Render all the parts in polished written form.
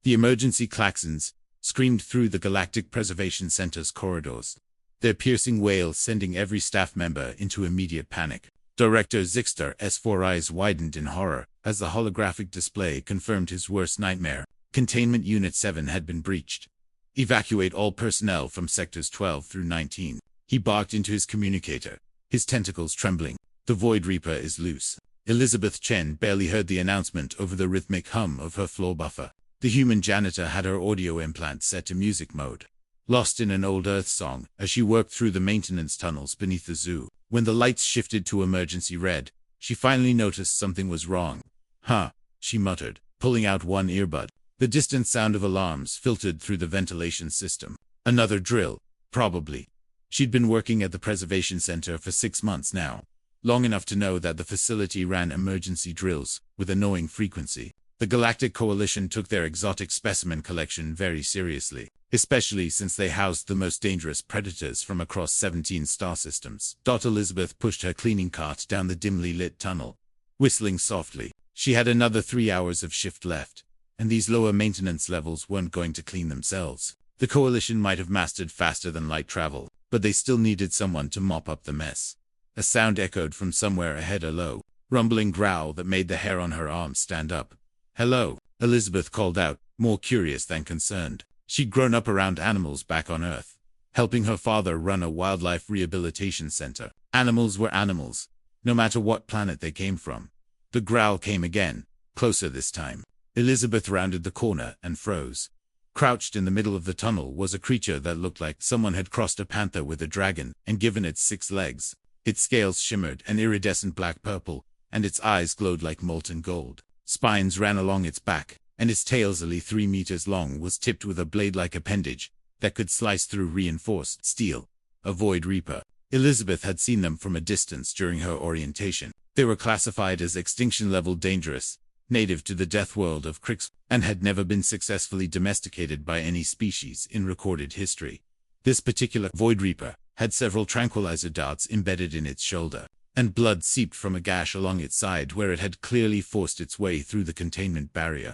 The emergency klaxons screamed through the Galactic Preservation Center's corridors, their piercing wails sending every staff member into immediate panic. Director Zixter's four eyes widened in horror as the holographic display confirmed his worst nightmare. Containment Unit 7 had been breached. Evacuate all personnel from Sectors 12 through 19. He barked into his communicator, his tentacles trembling. The Void Reaper is loose. Elizabeth Chen barely heard the announcement over the rhythmic hum of her floor buffer. The human janitor had her audio implant set to music mode, lost in an old Earth song as she worked through the maintenance tunnels beneath the zoo. When the lights shifted to emergency red, she finally noticed something was wrong. Huh, she muttered, pulling out one earbud. The distant sound of alarms filtered through the ventilation system. Another drill, probably. She'd been working at the Preservation Center for 6 months now, long enough to know that the facility ran emergency drills with annoying frequency. The Galactic Coalition took their exotic specimen collection very seriously, especially since they housed the most dangerous predators from across 17 star systems. Elizabeth pushed her cleaning cart down the dimly lit tunnel, whistling softly. She had another 3 hours of shift left, and these lower maintenance levels weren't going to clean themselves. The Coalition might have mastered faster than light travel, but they still needed someone to mop up the mess. A sound echoed from somewhere ahead, a low, rumbling growl that made the hair on her arms stand up. "Hello," Elizabeth called out, more curious than concerned. She'd grown up around animals back on Earth, helping her father run a wildlife rehabilitation center. Animals were animals, no matter what planet they came from. The growl came again, closer this time. Elizabeth rounded the corner and froze. Crouched in the middle of the tunnel was a creature that looked like someone had crossed a panther with a dragon and given it 6 legs. Its scales shimmered an iridescent black-purple, and its eyes glowed like molten gold. Spines ran along its back, and its tail, easily 3 meters long, was tipped with a blade-like appendage that could slice through reinforced steel. A Void Reaper. Elizabeth had seen them from a distance during her orientation. They were classified as extinction-level dangerous, native to the death world of Krix, and had never been successfully domesticated by any species in recorded history. This particular Void Reaper had several tranquilizer darts embedded in its shoulder, and blood seeped from a gash along its side where it had clearly forced its way through the containment barrier.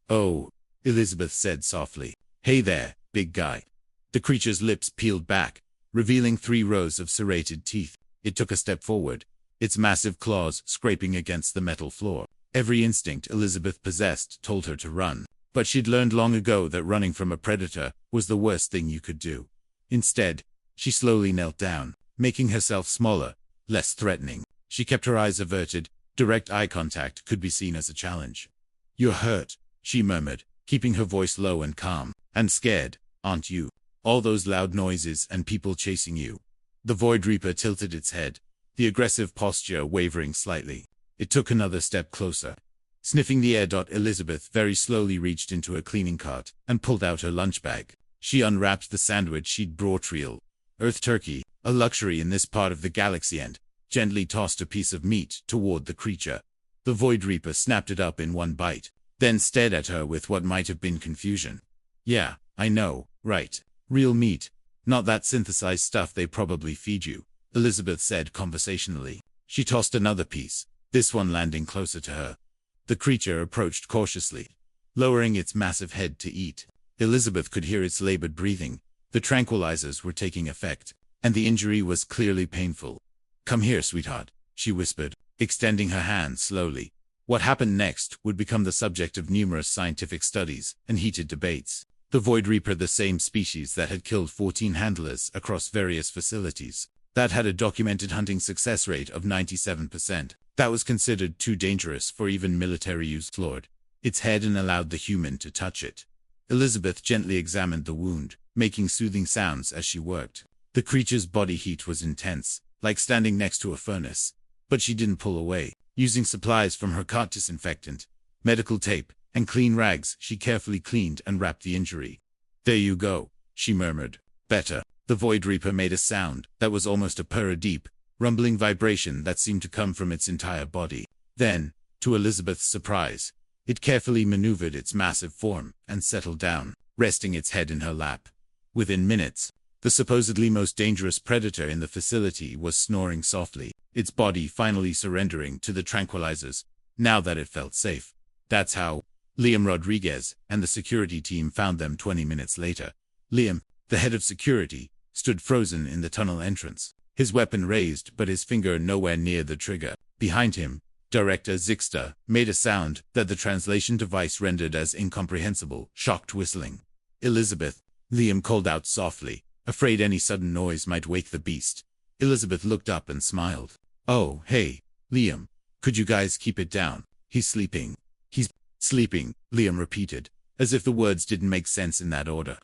"Oh," Elizabeth said softly. "Hey there, big guy." The creature's lips peeled back, revealing 3 rows of serrated teeth. It took a step forward, its massive claws scraping against the metal floor. Every instinct Elizabeth possessed told her to run, but she'd learned long ago that running from a predator was the worst thing you could do. Instead, she slowly knelt down, making herself smaller, less threatening. She kept her eyes averted. Direct eye contact could be seen as a challenge. "You're hurt," she murmured, keeping her voice low and calm. "And scared, aren't you? All those loud noises and people chasing you." The Void Reaper tilted its head, the aggressive posture wavering slightly. It took another step closer. Sniffing the air, Elizabeth very slowly reached into her cleaning cart and pulled out her lunch bag. She unwrapped the sandwich she'd brought, real Earth turkey, a luxury in this part of the galaxy, and gently tossed a piece of meat toward the creature. The Void Reaper snapped it up in one bite, then stared at her with what might have been confusion. "Yeah, I know, right. Real meat, not that synthesized stuff they probably feed you," Elizabeth said conversationally. She tossed another piece, this one landing closer to her. The creature approached cautiously, lowering its massive head to eat. Elizabeth could hear its labored breathing. The tranquilizers were taking effect, and the injury was clearly painful. "Come here, sweetheart," she whispered, extending her hand slowly. What happened next would become the subject of numerous scientific studies and heated debates. The Void Reaper, the same species that had killed 14 handlers across various facilities, that had a documented hunting success rate of 97%. That was considered too dangerous for even military use. Floored its head and allowed the human to touch it. Elizabeth gently examined the wound, making soothing sounds as she worked. The creature's body heat was intense, like standing next to a furnace, but she didn't pull away. Using supplies from her cart, disinfectant, medical tape, and clean rags, she carefully cleaned and wrapped the injury. "There you go," she murmured. "Better." The Void Reaper made a sound that was almost a purr, a deep, rumbling vibration that seemed to come from its entire body. Then, to Elizabeth's surprise, it carefully maneuvered its massive form and settled down, resting its head in her lap. Within minutes, the supposedly most dangerous predator in the facility was snoring softly, its body finally surrendering to the tranquilizers, now that it felt safe. "That's how Liam Rodriguez and the security team found them 20 minutes later. Liam, the head of security, stood frozen in the tunnel entrance, his weapon raised but his finger nowhere near the trigger. Behind him, Director Zixter made a sound that the translation device rendered as incomprehensible, shocked whistling. Elizabeth, Liam called out softly, afraid any sudden noise might wake the beast. Elizabeth looked up and smiled. "Oh, hey, Liam. Could you guys keep it down? He's sleeping." "He's sleeping," Liam repeated, as if the words didn't make sense in that order.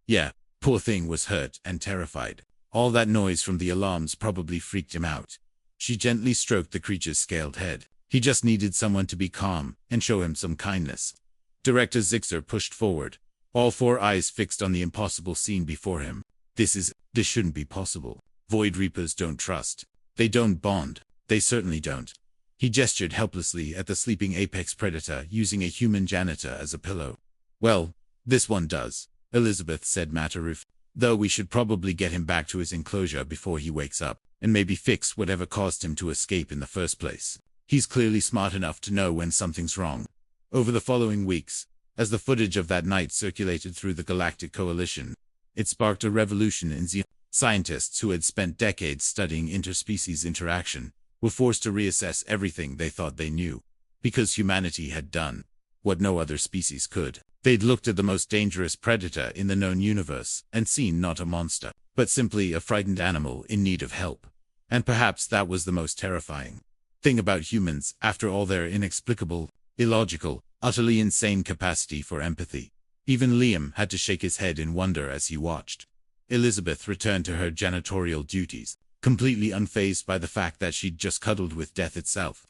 "Yeah, poor thing was hurt and terrified. All that noise from the alarms probably freaked him out." She gently stroked the creature's scaled head. "He just needed someone to be calm and show him some kindness." Director Zixer pushed forward, all four eyes fixed on the impossible scene before him. This shouldn't be possible. Void Reapers don't trust. They don't bond. They certainly don't." He gestured helplessly at the sleeping apex predator, using a human janitor as a pillow. "Well, this one does," Elizabeth said matter-of-factly. "Though we should probably get him back to his enclosure before he wakes up, and maybe fix whatever caused him to escape in the first place. He's clearly smart enough to know when something's wrong." Over the following weeks, as the footage of that night circulated through the Galactic Coalition, it sparked a revolution in Xeon. Scientists who had spent decades studying interspecies interaction were forced to reassess everything they thought they knew, because humanity had done what no other species could. They'd looked at the most dangerous predator in the known universe and seen not a monster, but simply a frightened animal in need of help. And perhaps that was the most terrifying thing about humans, after all their inexplicable, illogical, utterly insane capacity for empathy. Even Liam had to shake his head in wonder as he watched. Elizabeth returned to her janitorial duties, completely unfazed by the fact that she'd just cuddled with death itself.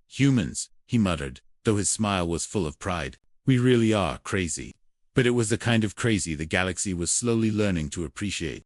"Humans," he muttered, though his smile was full of pride. "We really are crazy." But it was the kind of crazy the galaxy was slowly learning to appreciate.